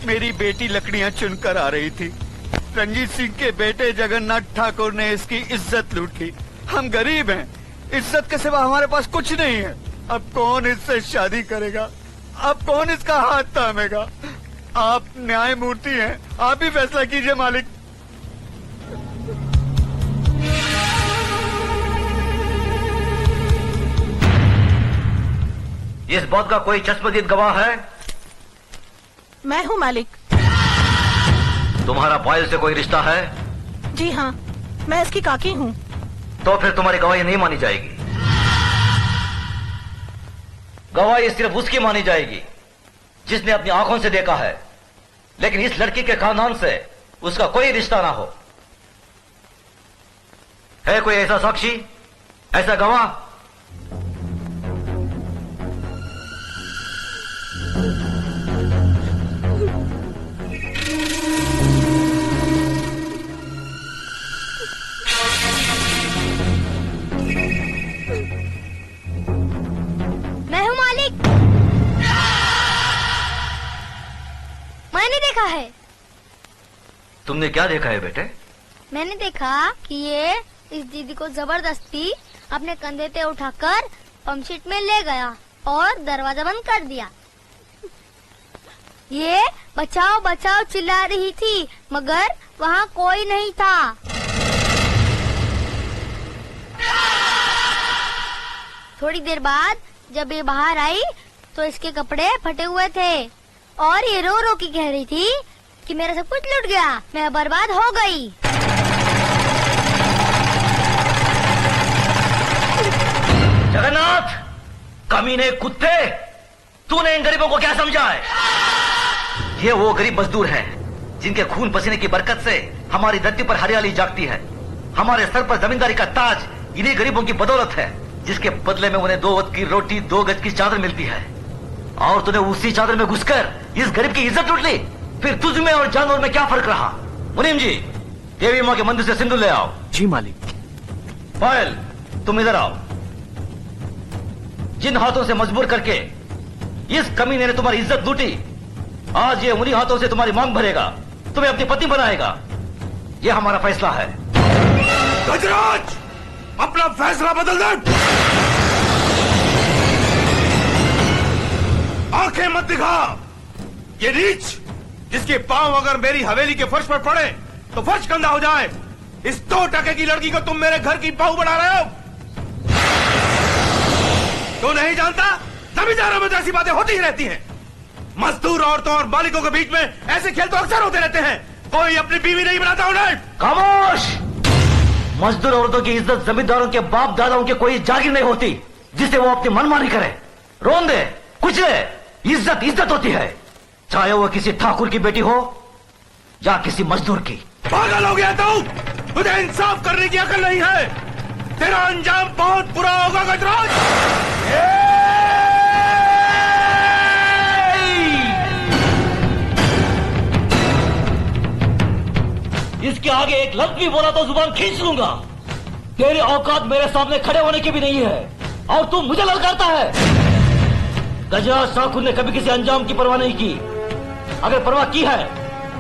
मेरी बेटी लकड़ियां चुनकर आ रही थी। रंजीत सिंह के बेटे जगन्नाथ ठाकुर ने इसकी इज्जत लूट ली। हम गरीब हैं, इज्जत के सिवा हमारे पास कुछ नहीं है। अब कौन इससे शादी करेगा? अब कौन इसका हाथ थामेगा? आप न्यायमूर्ति हैं, आप ही फैसला कीजिए मालिक। इस बात का कोई चश्मदीद गवाह है? मैं हूँ मालिक। तुम्हारा पायल से कोई रिश्ता है? जी हाँ, मैं इसकी काकी हूँ। तो फिर तुम्हारी गवाही नहीं मानी जाएगी। गवाही सिर्फ उसकी मानी जाएगी जिसने अपनी आंखों से देखा है, लेकिन इस लड़की के खानदान से उसका कोई रिश्ता ना हो। है कोई ऐसा साक्षी, ऐसा गवाह? मैं हूँ मालिक। मैंने देखा है। तुमने क्या देखा है बेटे? मैंने देखा कि ये इस दीदी को जबरदस्ती अपने कंधे पे उठाकर पंपशीट में ले गया और दरवाजा बंद कर दिया। ये बचाओ बचाओ चिल्ला रही थी, मगर वहाँ कोई नहीं था। थोड़ी देर बाद जब ये बाहर आई तो इसके कपड़े फटे हुए थे और ये रो रो के कह रही थी कि मेरा सब कुछ लूट गया, मैं बर्बाद हो गई। जगन्नाथ, कमीने कुत्ते, तूने इन गरीबों को क्या समझा है? ये वो गरीब मजदूर हैं जिनके खून पसीने की बरकत से हमारी धरती पर हरियाली जागती है। हमारे सर पर जमींदारी का ताज इन्हीं गरीबों की बदौलत है, जिसके बदले में उन्हें 2 वक्त की रोटी 2 गज की चादर मिलती है। और तूने उसी चादर में घुसकर इस गरीब की इज्जत लूट ली। फिर तुझ में और जानवर में क्या फर्क रहा? मुनीम जी, देवी माँ के मंदिर से सिंदूर ले आओ। जी मालिक। पायल, तुम इधर आओ। जिन हाथों से मजबूर करके इस कमीने ने तुम्हारी इज्जत लूटी, आज ये उन्हीं हाथों से तुम्हारी मांग भरेगा, तुम्हें अपनी पत्नी बनाएगा। ये हमारा फैसला है। गजराज, अपना फैसला बदल दे। आंखें मत दिखा। ये नीच जिसके पांव अगर मेरी हवेली के फर्श पर पड़े तो फर्श गंदा हो जाए, इस 2 टके की लड़की को तुम मेरे घर की बहू बना रहे हो। तो नहीं जानता, जमींदारों में तो ऐसी बातें होती ही रहती हैं। मजदूर औरतों और मालिकों के बीच में ऐसे खेल तो अक्सर होते रहते हैं। कोई अपनी बीवी नहीं बनाता उन्हें। खामोश! मजदूर औरतों की इज्जत जमींदारों के बाप दादाओं के कोई जागीर नहीं होती जिसे वो अपनी मनमानी करे, रोन दे, कुचले। इज्जत इज्जत होती है, चाहे वो किसी ठाकुर की बेटी हो या किसी मजदूर की। पागल हो गया तू? तुझे इंसाफ करने की अकल नहीं है। तेरा अंजाम बहुत बुरा होगा गजराज। इसके आगे एक लफ्ज भी बोला तो जुबान खींच लूंगा। तेरी औकात मेरे सामने खड़े होने की भी नहीं है और तू मुझे ललकारता है। गजराज ठाकुर ने कभी किसी अंजाम की परवाह नहीं की। अगर परवाह की है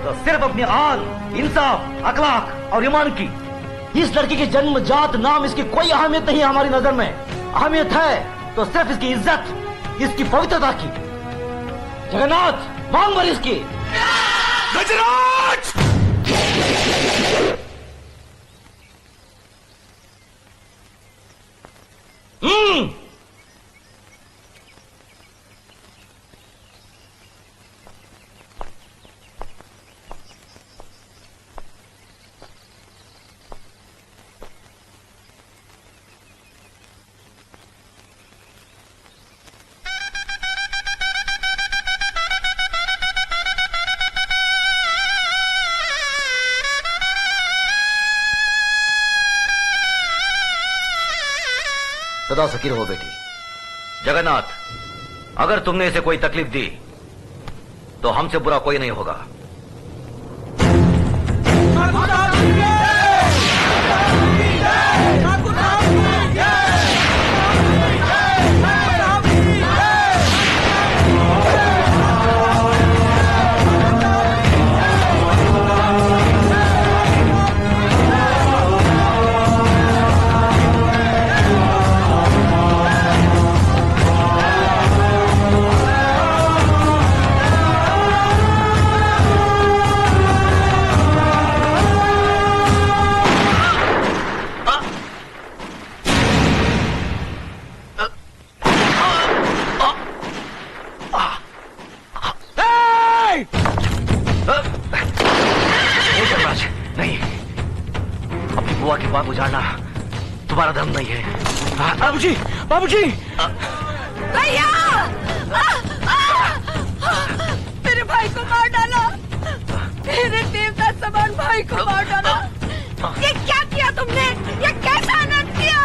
तो सिर्फ अपनी आन, इंसाफ, अखलाक और ईमान की। इस लड़की की जन्म, जात, नाम, इसकी कोई अहमियत नहीं है हमारी नजर में। अहमियत है तो सिर्फ इसकी इज्जत, इसकी पवित्रता की। जगन्नाथ, मांग भर इसकी। गजराज! सदा सकीर हो बेटी। जगन्नाथ, अगर तुमने इसे कोई तकलीफ दी तो हमसे बुरा कोई नहीं होगा। बाप उजाड़ना तुम्हारा धर्म नहीं है। बाबूजी, बाबूजी, भैया मेरे भाई को मार डाला, मेरे देवता समान भाई को मार डाला। ये क्या किया तुमने? ये कैसा अनर्थ किया?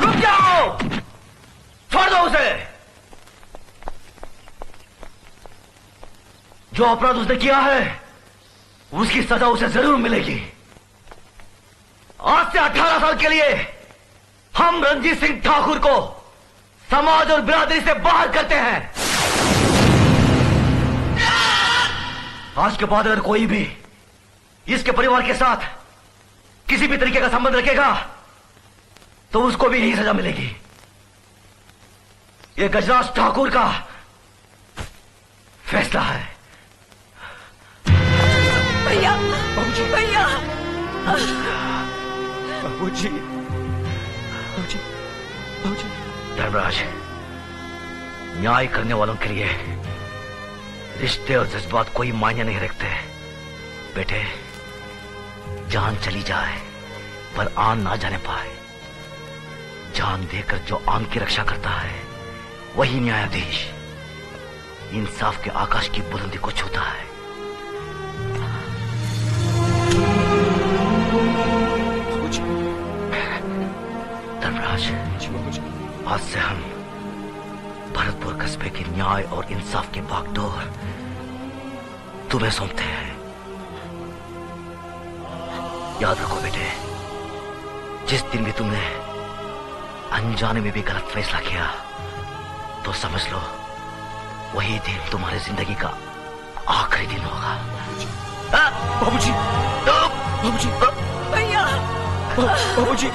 रुक जाओ, छोड़ दो उसे। जो अपराध उसने किया है उसकी सजा उसे जरूर मिलेगी। आज से 18 साल के लिए हम रणजीत सिंह ठाकुर को समाज और बिरादरी से बाहर करते हैं। आज के बाद अगर कोई भी इसके परिवार के साथ किसी भी तरीके का संबंध रखेगा तो उसको भी यही सजा मिलेगी। यह गजराज ठाकुर का फैसला है। भैया, भैया, बाबूजी, बाबूजी, बाबूजी। धर्मराज, न्याय करने वालों के लिए रिश्ते और जज्बात कोई मायने नहीं रखते। बेटे, जान चली जाए पर आन ना जाने पाए। जान देकर जो आन की रक्षा करता है वही न्यायाधीश इंसाफ के आकाश की बुलंदी को छूता है। धर्मराज, आज से हम भरतपुर कस्बे के न्याय और इंसाफ की बागडोर तुम्हें सौंपते हैं। याद रखो बेटे, जिस दिन भी तुमने अनजाने में भी गलत फैसला किया तो समझ लो वही दिन तुम्हारी जिंदगी का आखिरी दिन होगा। बाबूजी, बाबूजी, भैया, बाबूजी।